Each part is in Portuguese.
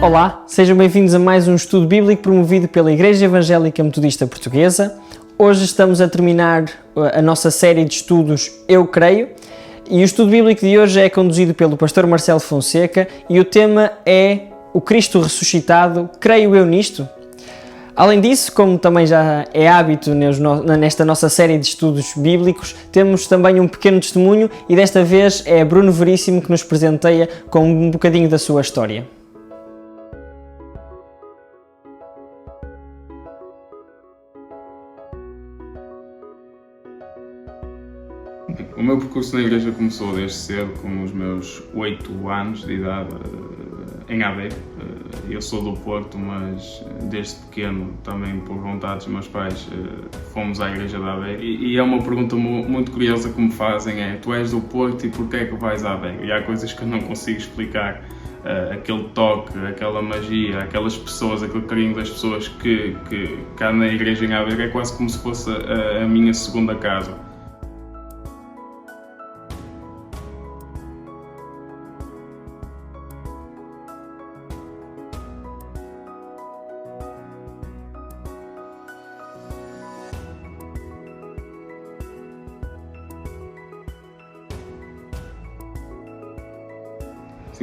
Olá, sejam bem-vindos a mais um estudo bíblico promovido pela Igreja Evangélica Metodista Portuguesa. Hoje estamos a terminar a nossa série de estudos Eu Creio e o estudo bíblico de hoje é conduzido pelo pastor Marcelo Fonseca e o tema é o Cristo ressuscitado, creio eu nisto? Além disso, como também já é hábito nesta nossa série de estudos bíblicos, temos também um pequeno testemunho e desta vez é Bruno Veríssimo que nos presenteia com um bocadinho da sua história. O meu percurso na igreja começou desde cedo, com os meus 8 anos de idade, em Aveiro. Eu sou do Porto, mas desde pequeno, também por vontade dos meus pais, fomos à igreja de Aveiro. E é uma pergunta muito curiosa que me fazem, tu és do Porto e porquê é que vais a Aveiro? E há coisas que eu não consigo explicar. Aquele toque, aquela magia, aquelas pessoas, aquele carinho das pessoas que cá na igreja em Aveiro é quase como se fosse a minha segunda casa.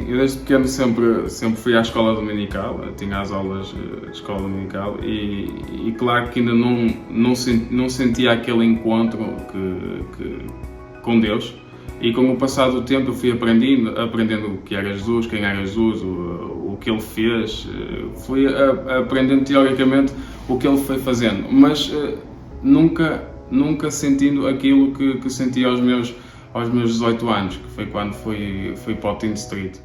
Eu desde pequeno sempre fui à escola dominical, tinha as aulas de escola dominical e claro que ainda não sentia aquele encontro com Deus, e com o passar do tempo eu fui aprendendo o que era Jesus, quem era Jesus, o que Ele fez, fui aprendendo teoricamente o que Ele foi fazendo, mas nunca sentindo aquilo que senti aos meus 18 anos, que foi quando fui para o Teen Street.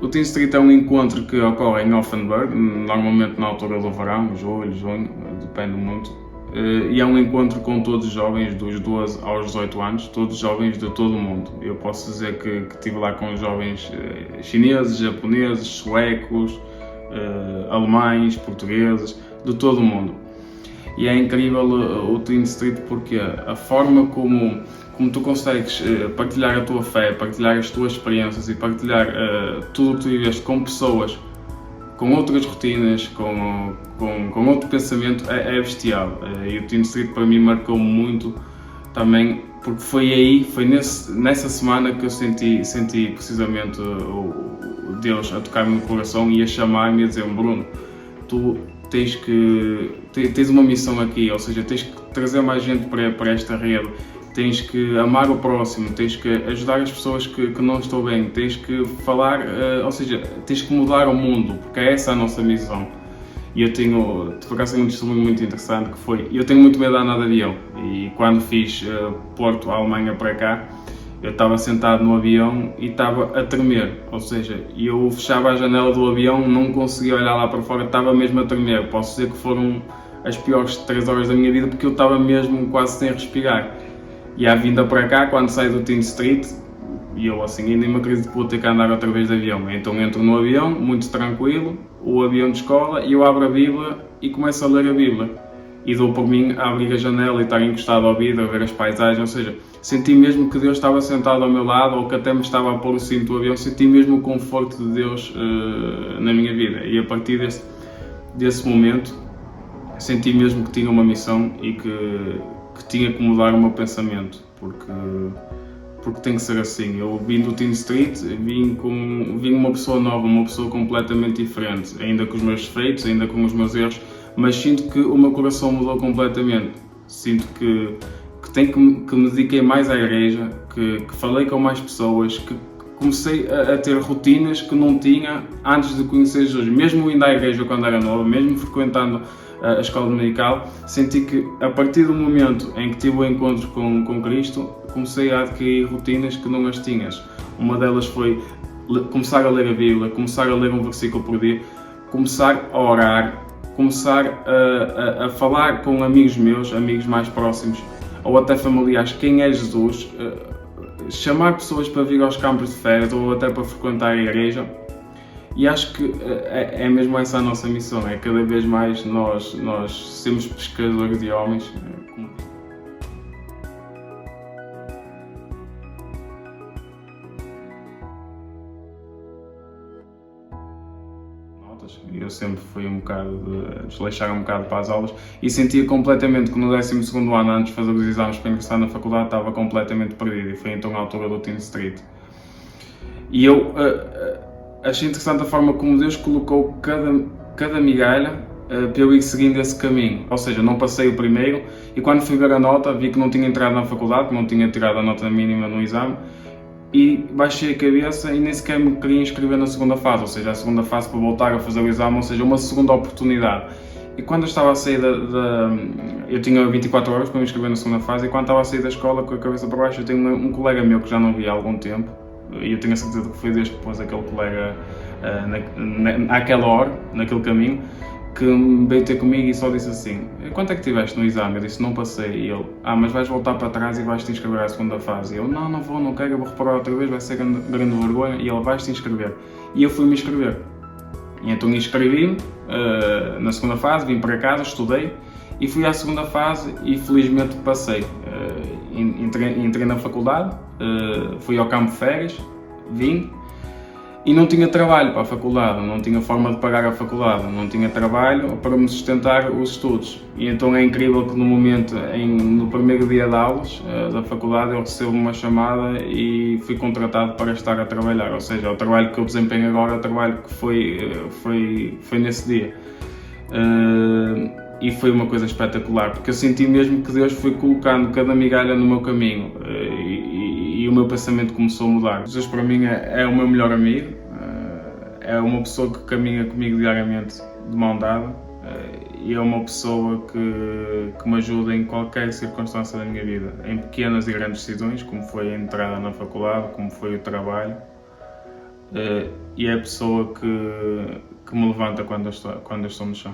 O Teen Street é um encontro que ocorre em Offenburg, normalmente na altura do verão, julho, junho, depende muito. E é um encontro com todos os jovens dos 12 aos 18 anos, todos jovens de todo o mundo. Eu posso dizer que estive lá com jovens chineses, japoneses, suecos, alemães, portugueses, de todo o mundo. E é incrível o Teen Street porque a forma como tu consegues partilhar a tua fé, partilhar as tuas experiências e partilhar tudo o que tu viveste com pessoas com outras rotinas, com outro pensamento, é bestial. E o Teen Street para mim marcou muito também, porque foi nessa semana que eu senti precisamente o Deus a tocar-me no coração e a chamar-me e a dizer: Bruno, tu tens uma missão aqui, ou seja, tens que trazer mais gente para esta rede, tens que amar o próximo, tens que ajudar as pessoas que não estão bem, tens que falar, ou seja, tens que mudar o mundo, porque é essa a nossa missão. E eu por acaso, um testemunho muito interessante que foi, eu tenho muito medo de andar de avião, e quando fiz Porto, Alemanha para cá, eu estava sentado no avião e estava a tremer, ou seja, eu fechava a janela do avião, não conseguia olhar lá para fora, estava mesmo a tremer. Posso dizer que foram as piores 3 horas da minha vida, porque eu estava mesmo quase sem respirar. E à vinda para cá, quando saio do Teen Street, e eu assim, ainda me acredito que vou ter que andar outra vez de avião. Então entro no avião, muito tranquilo, o avião de escola, e eu abro a Bíblia e começo a ler a Bíblia. E dou por mim a abrir a janela e estar encostado ao vidro, a ver as paisagens, ou seja, senti mesmo que Deus estava sentado ao meu lado, ou que até me estava a pôr o cinto do avião, senti mesmo o conforto de Deus na minha vida. E a partir desse momento, senti mesmo que tinha uma missão e que tinha que mudar o meu pensamento, porque tem que ser assim. Eu vim do Teen Street, vim uma pessoa nova, uma pessoa completamente diferente, ainda com os meus defeitos, ainda com os meus erros, mas sinto que o meu coração mudou completamente. Sinto que me dediquei mais à igreja, que falei com mais pessoas, que comecei a ter rotinas que não tinha antes de conhecer Jesus. Mesmo indo à igreja quando era nova, mesmo frequentando a escola dominical, senti que a partir do momento em que tive o encontro com Cristo, comecei a adquirir rotinas que não as tinhas. Uma delas foi começar a ler a Bíblia, começar a ler um versículo por dia, começar a orar, começar a falar com amigos meus, amigos mais próximos, ou até familiares, quem é Jesus, chamar pessoas para vir aos campos de férias ou até para frequentar a igreja. E acho que é mesmo essa a nossa missão, é cada vez mais nós sermos pescadores de homens. Eu sempre fui um bocado de desleixar um bocado para as aulas e sentia completamente que no 12º ano, antes de fazer os exames para ingressar na faculdade, estava completamente perdido, e foi então a altura do Teen Street. E eu achei interessante a forma como Deus colocou cada migalha para eu ir seguindo esse caminho. Ou seja, não passei o primeiro e quando fui ver a nota vi que não tinha entrado na faculdade, que não tinha tirado a nota mínima no exame, e baixei a cabeça e nem sequer me queria inscrever na segunda fase, ou seja, a segunda fase para voltar a fazer o exame, ou seja, uma segunda oportunidade. E quando eu estava a sair eu tinha 24 horas para me inscrever na segunda fase, e quando estava a sair da escola com a cabeça para baixo, eu tenho um colega meu que já não vi há algum tempo, e eu tenho a certeza que foi Deus que pôs aquele colega naquela hora, naquele caminho, que veio ter comigo e só disse assim: quanto é que tiveste no exame? Eu disse: não passei. E ele: mas vais voltar para trás e vais te inscrever à segunda fase. E eu: não vou, não quero, eu vou reparar outra vez, vai ser grande vergonha. E ele: vais te inscrever. E eu fui me inscrever. E então inscrevi-me na segunda fase, vim para casa, estudei e fui à segunda fase e felizmente passei. Entrei na faculdade, fui ao campo de férias, vim. E não tinha trabalho para a faculdade, não tinha forma de pagar a faculdade, não tinha trabalho para me sustentar os estudos. E então é incrível que no momento, no primeiro dia de aulas da faculdade, eu recebo uma chamada e fui contratado para estar a trabalhar. Ou seja, o trabalho que eu desempenho agora é o trabalho que foi nesse dia. E foi uma coisa espetacular, porque eu senti mesmo que Deus foi colocando cada migalha no meu caminho e o meu pensamento começou a mudar. Jesus para mim é o meu melhor amigo, é uma pessoa que caminha comigo diariamente de mão dada e é uma pessoa que me ajuda em qualquer circunstância da minha vida, em pequenas e grandes decisões, como foi a entrada na faculdade, como foi o trabalho, e é a pessoa que me levanta quando eu estou no chão.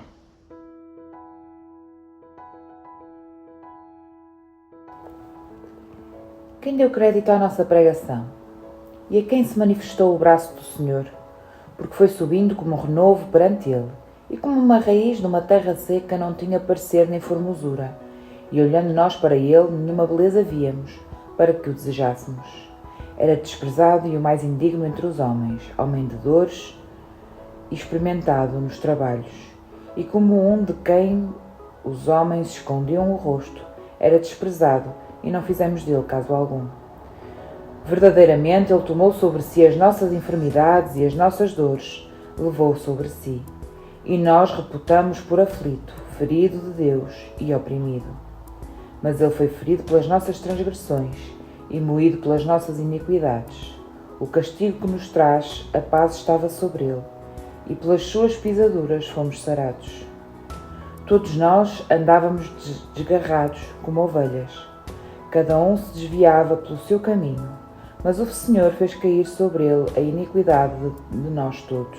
Quem deu crédito à nossa pregação? E a quem se manifestou o braço do Senhor? Porque foi subindo como um renovo perante Ele, e como uma raiz numa terra seca não tinha parecer nem formosura, e olhando nós para Ele, nenhuma beleza víamos, para que o desejássemos. Era desprezado e o mais indigno entre os homens, homem de dores e experimentado nos trabalhos, e como um de quem os homens escondiam o rosto, era desprezado, e não fizemos dele caso algum. Verdadeiramente Ele tomou sobre si as nossas enfermidades e as nossas dores, levou sobre si. E nós reputamos por aflito, ferido de Deus e oprimido. Mas Ele foi ferido pelas nossas transgressões e moído pelas nossas iniquidades. O castigo que nos traz a paz estava sobre Ele, e pelas suas pisaduras fomos sarados. Todos nós andávamos desgarrados como ovelhas. Cada um se desviava pelo seu caminho, mas o Senhor fez cair sobre ele a iniquidade de nós todos.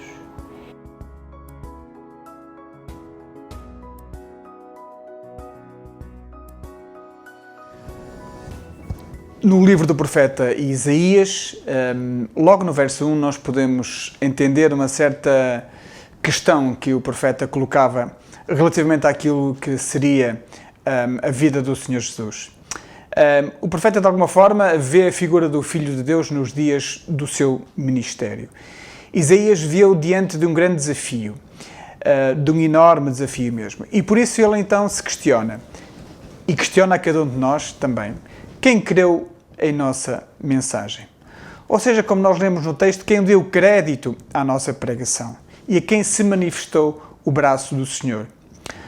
No livro do profeta Isaías, logo no verso 1, nós podemos entender uma certa questão que o profeta colocava relativamente àquilo que seria a vida do Senhor Jesus. O profeta, de alguma forma, vê a figura do Filho de Deus nos dias do seu ministério. Isaías viu diante de um grande desafio, de um enorme desafio mesmo. E por isso ele então se questiona, e questiona a cada um de nós também, quem creu em nossa mensagem? Ou seja, como nós lemos no texto, quem deu crédito à nossa pregação e a quem se manifestou o braço do Senhor.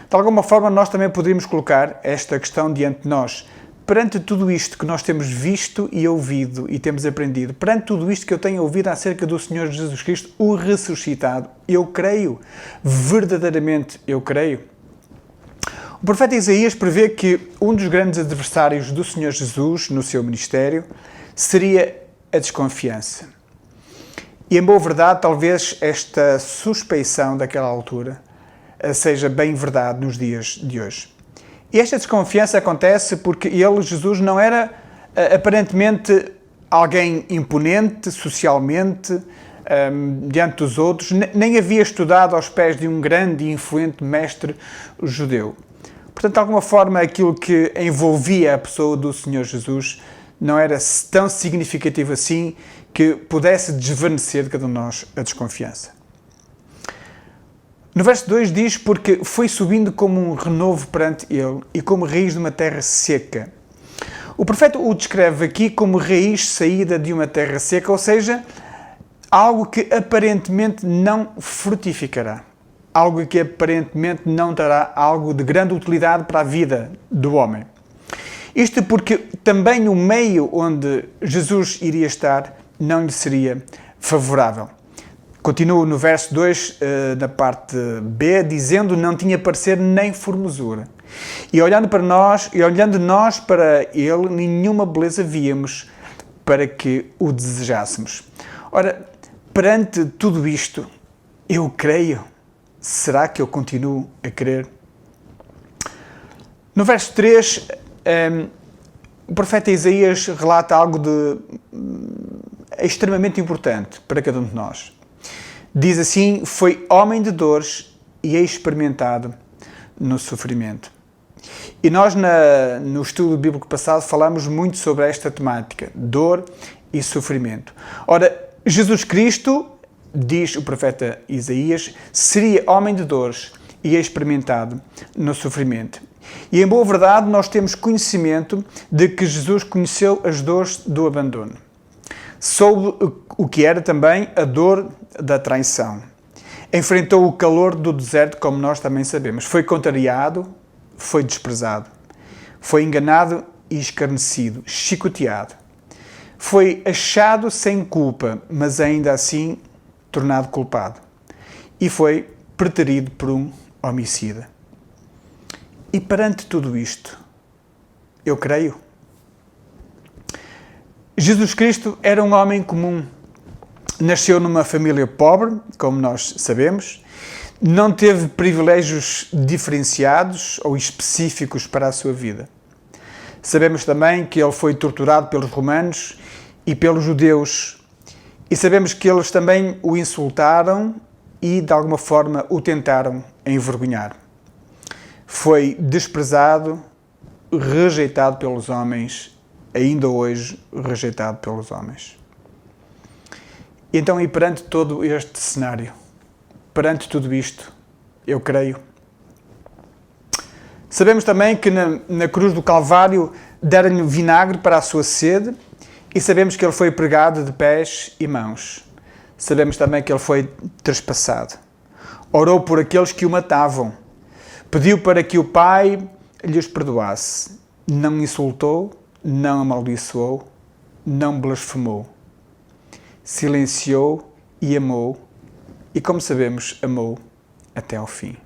De alguma forma, nós também poderíamos colocar esta questão diante de nós. Perante tudo isto que nós temos visto e ouvido e temos aprendido, perante tudo isto que eu tenho ouvido acerca do Senhor Jesus Cristo, o ressuscitado, eu creio, verdadeiramente eu creio. O profeta Isaías prevê que um dos grandes adversários do Senhor Jesus no seu ministério seria a desconfiança. E em boa verdade, talvez esta suspeição daquela altura seja bem verdade nos dias de hoje. E esta desconfiança acontece porque ele, Jesus, não era aparentemente alguém imponente socialmente, diante dos outros, nem havia estudado aos pés de um grande e influente mestre judeu. Portanto, de alguma forma, aquilo que envolvia a pessoa do Senhor Jesus não era tão significativo assim que pudesse desvanecer de cada um de nós a desconfiança. No verso 2 diz, porque foi subindo como um renovo perante ele e como raiz de uma terra seca. O profeta o descreve aqui como raiz saída de uma terra seca, ou seja, algo que aparentemente não frutificará. Algo que aparentemente não terá algo de grande utilidade para a vida do homem. Isto porque também o meio onde Jesus iria estar não lhe seria favorável. Continuo no verso 2, na parte B, dizendo, não tinha parecer nem formosura. E olhando para nós, e olhando nós para ele, nenhuma beleza víamos para que o desejássemos. Ora, perante tudo isto, eu creio. Será que eu continuo a crer? No verso 3, o profeta Isaías relata algo extremamente importante para cada um de nós. Diz assim, foi homem de dores e experimentado no sofrimento. E nós, no estudo bíblico passado, falamos muito sobre esta temática, dor e sofrimento. Ora, Jesus Cristo, diz o profeta Isaías, seria homem de dores e experimentado no sofrimento. E em boa verdade nós temos conhecimento de que Jesus conheceu as dores do abandono. Soube o que era também a dor da traição. Enfrentou o calor do deserto, como nós também sabemos. Foi contrariado, foi desprezado. Foi enganado e escarnecido, chicoteado. Foi achado sem culpa, mas ainda assim tornado culpado. E foi preterido por um homicida. E perante tudo isto, eu creio. Jesus Cristo era um homem comum. Nasceu numa família pobre, como nós sabemos. Não teve privilégios diferenciados ou específicos para a sua vida. Sabemos também que ele foi torturado pelos romanos e pelos judeus. E sabemos que eles também o insultaram e, de alguma forma, o tentaram envergonhar. Foi desprezado, rejeitado pelos homens, ainda hoje rejeitado pelos homens. E então, e perante todo este cenário, perante tudo isto, eu creio. Sabemos também que na cruz do Calvário deram-lhe vinagre para a sua sede e sabemos que ele foi pregado de pés e mãos. Sabemos também que ele foi trespassado. Orou por aqueles que o matavam. Pediu para que o Pai lhes perdoasse. Não insultou, não amaldiçoou, não blasfemou. Silenciou e amou. E como sabemos, amou até ao fim.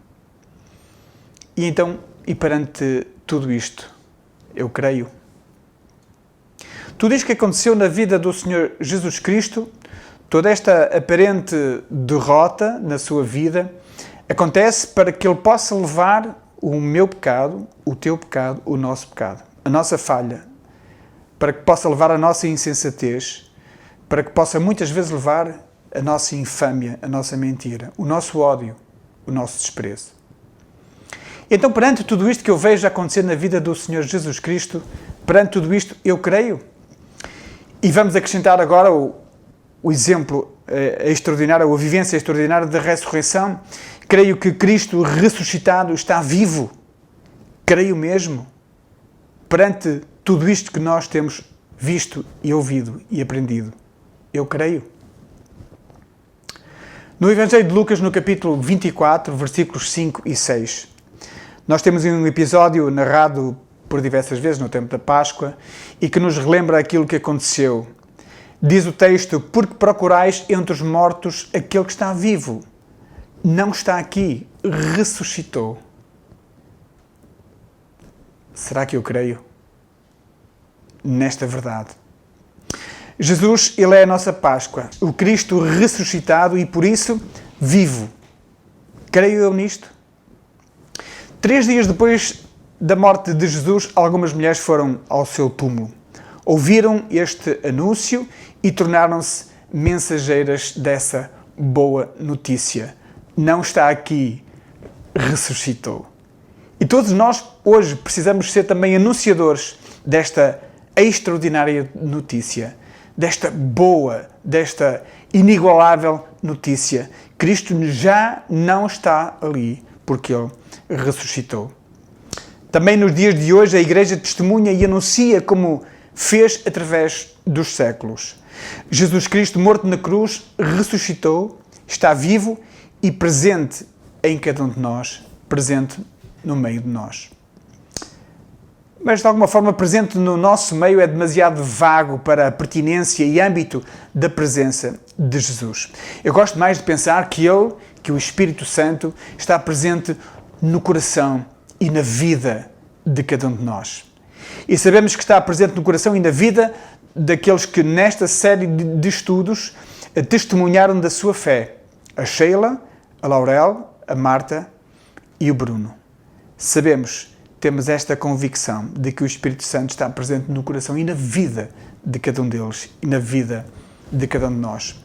E então, e perante tudo isto, eu creio. Tudo isto que aconteceu na vida do Senhor Jesus Cristo, toda esta aparente derrota na sua vida, acontece para que Ele possa levar o meu pecado, o teu pecado, o nosso pecado, a nossa falha, para que possa levar a nossa insensatez, para que possa muitas vezes levar a nossa infâmia, a nossa mentira, o nosso ódio, o nosso desprezo. Então, perante tudo isto que eu vejo acontecer na vida do Senhor Jesus Cristo, perante tudo isto, eu creio. E vamos acrescentar agora o exemplo extraordinário, a vivência extraordinária da ressurreição. Creio que Cristo ressuscitado está vivo. Creio mesmo. Perante tudo isto que nós temos visto e ouvido e aprendido, eu creio. No Evangelho de Lucas, no capítulo 24, versículos 5 e 6, nós temos um episódio narrado por diversas vezes no tempo da Páscoa e que nos relembra aquilo que aconteceu. Diz o texto, porque procurais entre os mortos aquele que está vivo. Não está aqui, ressuscitou. Será que eu creio nesta verdade? Jesus, Ele é a nossa Páscoa, o Cristo ressuscitado e por isso vivo. Creio eu nisto? 3 dias depois da morte de Jesus, algumas mulheres foram ao seu túmulo. Ouviram este anúncio e tornaram-se mensageiras dessa boa notícia. Não está aqui, ressuscitou. E todos nós hoje precisamos ser também anunciadores desta extraordinária notícia, desta boa, desta inigualável notícia. Cristo já não está ali, porque Ele ressuscitou. Também nos dias de hoje a Igreja testemunha e anuncia como fez através dos séculos. Jesus Cristo, morto na cruz, ressuscitou, está vivo e presente em cada um de nós, presente no meio de nós. Mas, de alguma forma, presente no nosso meio é demasiado vago para a pertinência e âmbito da presença de Jesus. Eu gosto mais de pensar que Ele, que o Espírito Santo, está presente no coração e na vida de cada um de nós. E sabemos que está presente no coração e na vida daqueles que, nesta série de estudos, testemunharam da sua fé. A Sheila, a Laurel, a Marta e o Bruno. Sabemos, temos esta convicção de que o Espírito Santo está presente no coração e na vida de cada um deles e na vida de cada um de nós.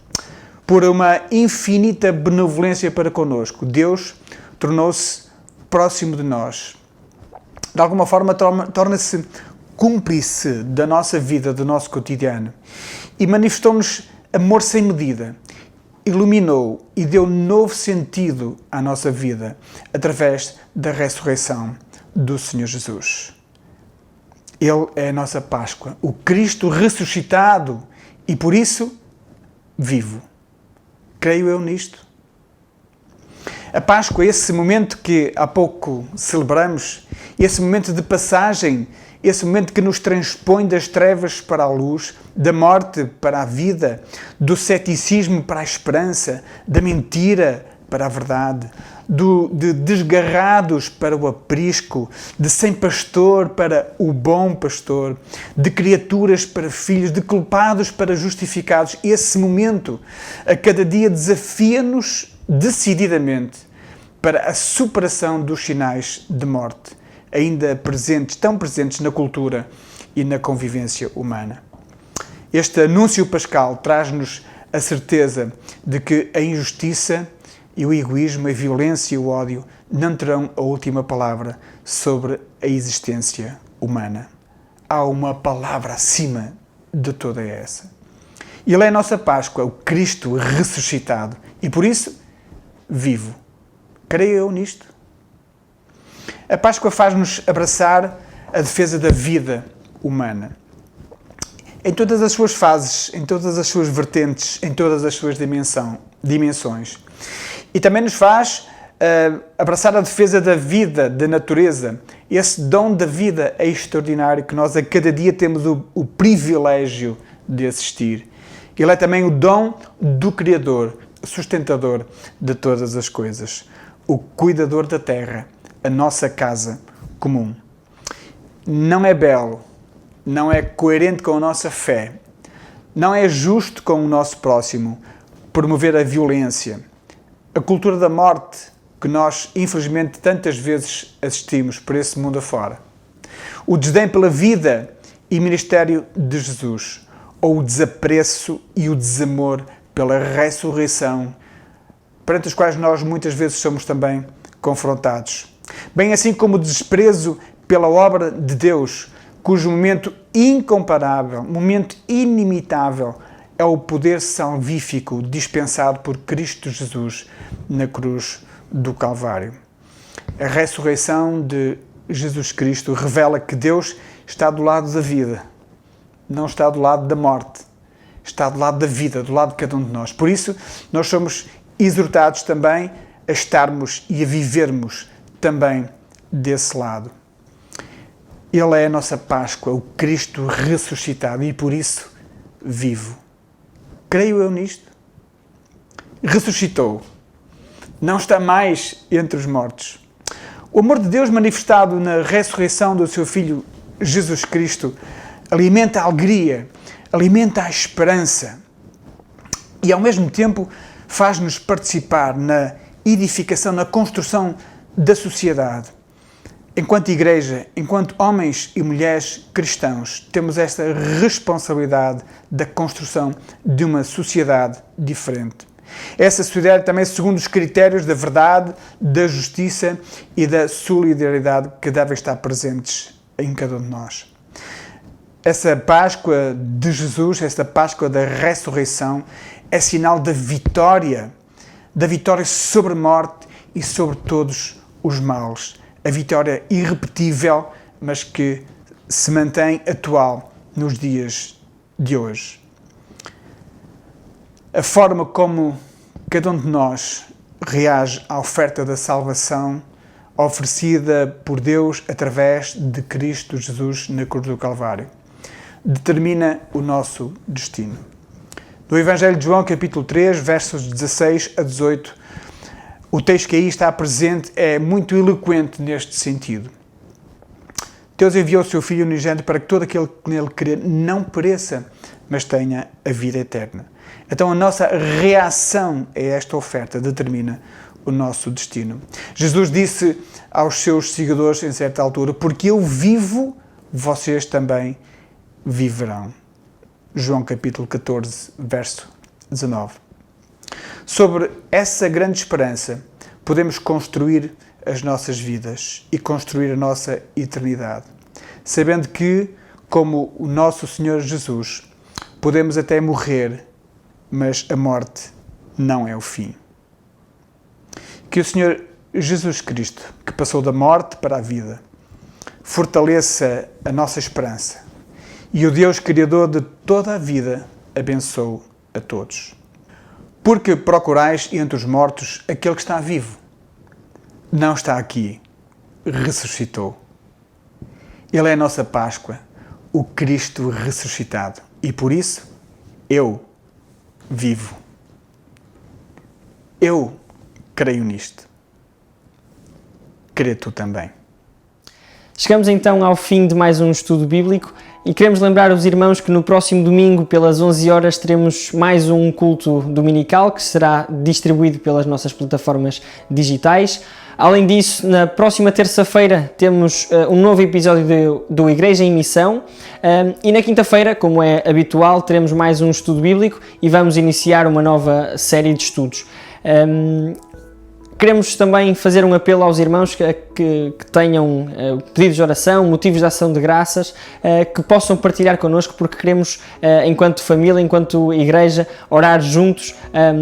Por uma infinita benevolência para connosco, Deus tornou-se próximo de nós. De alguma forma, torna-se cúmplice da nossa vida, do nosso cotidiano. E manifestou-nos amor sem medida. Iluminou e deu novo sentido à nossa vida através da ressurreição do Senhor Jesus. Ele é a nossa Páscoa, o Cristo ressuscitado e, por isso, vivo. Creio eu nisto. A Páscoa é esse momento que há pouco celebramos, esse momento de passagem, esse momento que nos transpõe das trevas para a luz, da morte para a vida, do ceticismo para a esperança, da mentira para a verdade, de desgarrados para o aprisco, de sem pastor para o bom pastor, de criaturas para filhos, de culpados para justificados. Esse momento, a cada dia, desafia-nos decididamente para a superação dos sinais de morte, ainda presentes, tão presentes na cultura e na convivência humana. Este anúncio pascal traz-nos a certeza de que a injustiça e o egoísmo, a violência e o ódio não terão a última palavra sobre a existência humana. Há uma palavra acima de toda essa. Ele é a nossa Páscoa, o Cristo ressuscitado, e por isso, vivo. Creio eu nisto? A Páscoa faz-nos abraçar a defesa da vida humana. Em todas as suas fases, em todas as suas vertentes, em todas as suas dimensões. E também nos faz abraçar a defesa da vida, da natureza. Esse dom da vida é extraordinário que nós a cada dia temos o privilégio de assistir. Ele é também o dom do Criador, sustentador de todas as coisas. O cuidador da terra, a nossa casa comum. Não é belo, não é coerente com a nossa fé, não é justo com o nosso próximo promover a violência, a cultura da morte que nós, infelizmente, tantas vezes assistimos por esse mundo afora, o desdém pela vida e ministério de Jesus, ou o desapreço e o desamor pela ressurreição, perante os quais nós muitas vezes somos também confrontados. Bem assim como o desprezo pela obra de Deus, cujo momento incomparável, momento inimitável, é o poder salvífico dispensado por Cristo Jesus na cruz do Calvário. A ressurreição de Jesus Cristo revela que Deus está do lado da vida, não está do lado da morte, está do lado da vida, do lado de cada um de nós. Por isso, nós somos exortados também a estarmos e a vivermos também desse lado. Ele é a nossa Páscoa, o Cristo ressuscitado, e por isso vivo. Creio eu nisto? Ressuscitou. Não está mais entre os mortos. O amor de Deus manifestado na ressurreição do seu Filho Jesus Cristo alimenta a alegria, alimenta a esperança e, ao mesmo tempo, faz-nos participar na edificação, na construção da sociedade. enquanto igreja, enquanto homens e mulheres cristãos, temos esta responsabilidade da construção de uma sociedade diferente. Essa sociedade também segundo os critérios da verdade, da justiça e da solidariedade que devem estar presentes em cada um de nós. Essa Páscoa de Jesus, essa Páscoa da ressurreição, é sinal da vitória sobre a morte e sobre todos os males. A vitória irrepetível, mas que se mantém atual nos dias de hoje. A forma como cada um de nós reage à oferta da salvação oferecida por Deus através de Cristo Jesus na cruz do Calvário determina o nosso destino. No Evangelho de João, capítulo 3, versos 16 a 18, o texto que aí está presente é muito eloquente neste sentido. Deus enviou o seu Filho unigênito para que todo aquele que nele crê não pereça, mas tenha a vida eterna. Então a nossa reação a esta oferta determina o nosso destino. Jesus disse aos seus seguidores em certa altura, porque eu vivo, vocês também viverão. João capítulo 14, verso 19. Sobre essa grande esperança, podemos construir as nossas vidas e construir a nossa eternidade, sabendo que, como o nosso Senhor Jesus, podemos até morrer, mas a morte não é o fim. Que o Senhor Jesus Cristo, que passou da morte para a vida, fortaleça a nossa esperança e o Deus Criador de toda a vida abençoe a todos. Porque procurais entre os mortos aquele que está vivo. Não está aqui, ressuscitou. Ele é a nossa Páscoa, o Cristo ressuscitado. E por isso, eu vivo. Eu creio nisto. Crê tu também. Chegamos então ao fim de mais um estudo bíblico e queremos lembrar os irmãos que no próximo domingo, pelas 11 horas, teremos mais um culto dominical que será distribuído pelas nossas plataformas digitais. Além disso, na próxima terça-feira temos um novo episódio do Igreja em Missão e na quinta-feira, como é habitual, teremos mais um estudo bíblico e vamos iniciar uma nova série de estudos. Queremos também fazer um apelo aos irmãos que tenham pedidos de oração, motivos de ação de graças, que possam partilhar connosco, porque queremos, enquanto família, enquanto igreja, orar juntos,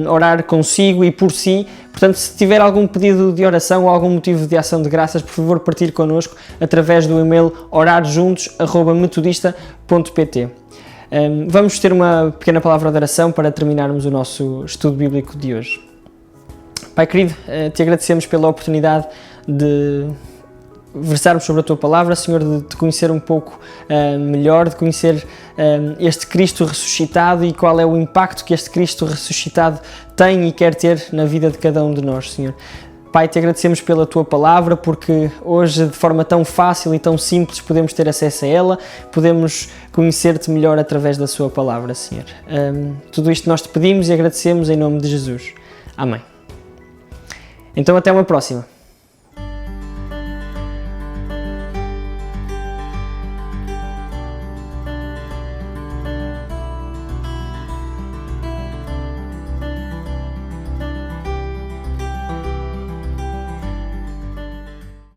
orar consigo e por si. Portanto, se tiver algum pedido de oração ou algum motivo de ação de graças, por favor, partilhe connosco através do e-mail orarjuntos@metodista.pt. Vamos ter uma pequena palavra de oração para terminarmos o nosso estudo bíblico de hoje. Pai querido, te agradecemos pela oportunidade de versarmos sobre a tua palavra, Senhor, de te conhecer um pouco melhor, de conhecer este Cristo ressuscitado e qual é o impacto que este Cristo ressuscitado tem e quer ter na vida de cada um de nós, Senhor. Pai, te agradecemos pela tua palavra, porque hoje, de forma tão fácil e tão simples, podemos ter acesso a ela, podemos conhecer-te melhor através da sua palavra, Senhor. Tudo isto nós te pedimos e agradecemos em nome de Jesus. Amém. Então até uma próxima.